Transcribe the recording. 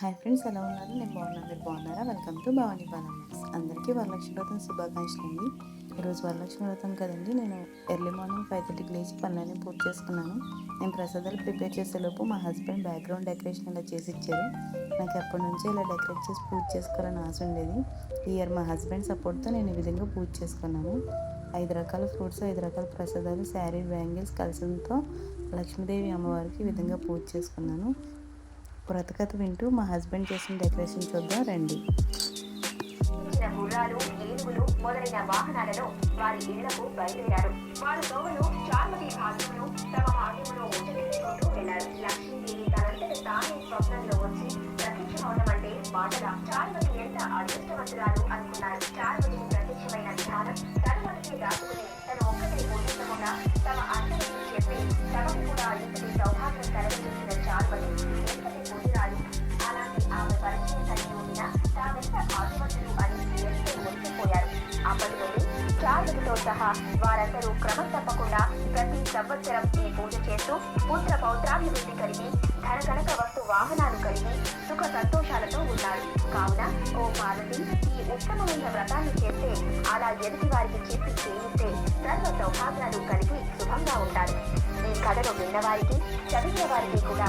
Hi friends, ఎలా ఉన్నారు? నేను బాగున్నాను. మీరు బాగున్నారా? Welcome to Bhavani Balams. అందరికీ వరలక్ష్మి వ్రతం శుభాకాంక్షలు అండి. ఈరోజు వరలక్ష్మి వ్రతం కదండి. నేను ఎర్లీ మార్నింగ్ 5:30కి లేచి పనులన్నీ పూర్తి చేసుకున్నాను. నేను ప్రసాదాలు ప్రిపేర్ చేసేలోపు మా హస్బెండ్ బ్యాక్గ్రౌండ్ డెకరేషన్ ఇలా చేసి ఇచ్చారు. నాకు ఎప్పటి నుంచో ఇలా డెకరేట్ చేసి పూజ చేసుకోవాలని ఆశ ఉండేది. ఈ ఇయర్ మా హస్బెండ్ సపోర్ట్తో నేను ఈ విధంగా పూజ చేసుకున్నాను. 5 రకాల ఫ్రూట్స్, 5 రకాల ప్రసాదాలు, శారీ, బ్యాంగిల్స్, కలశంతో లక్ష్మీదేవి అమ్మవారికి ఈ విధంగా పూజ చేసుకున్నాను. వ్రతకథ వింటూ మా హస్బెండ్ చేసిన డెకరేషన్ చూద్దాం రండి. గుర్రాలు, ఏనుగులు మొదలైన వాహనాలలో వారి ఇళ్లకు బయలుదేరారు. వారు దోవలు చార్మతి భాగ్యమును తమ భాగ్యమును ముచ్చటించుకుంటూ వెళ్లారు. లక్ష్మీదేవి తనంతట తానే స్వప్నంలో వచ్చి ప్రత్యక్షమవడం అంటే మాటల. చార్మతి ఎంత అదృష్టవంతురాలు అనుకున్నారు. చార్మతికి ప్రత్యక్షమైన జ్ఞానం తనమతికి దాచుకుని తను ఒక్కటే పూజించకుండా తమ అందరికీ చెప్పి తమకు కూడా ఇంతటి సౌభాగ్యం కలగజేసిన చార్మతి ఎంతటి పూజరాలు. అలాంటి ఆమె పరిచయం కలిగి ఉన్న తామెంత భాగ్యవంతులు అని ఎంతో మురిసిపోయారు. అప్పటి నుండి చార్మతితో సహా వారందరూ క్రమం తప్పకుండా ప్రతి సంవత్సరం ఈ పూజ చేస్తూ పుత్ర పౌత్రాభివృద్ధి కలిగి ధనకనక వస్తు వాహనాలు కలిగి సుఖ సంతోషాలతో ఉన్నారు. కావున ఓ పార్వతి, ఈ ఉత్తమమైన వ్రతాన్ని చేస్తే, అలా ఎదుటి వారికి చెప్పి చేయిస్తే సర్వ సౌభాగ్యాలు కలిగి శుభంగా ఉంటారు. ఈ కథను విన్నవారికి చదివిన వారికి కూడా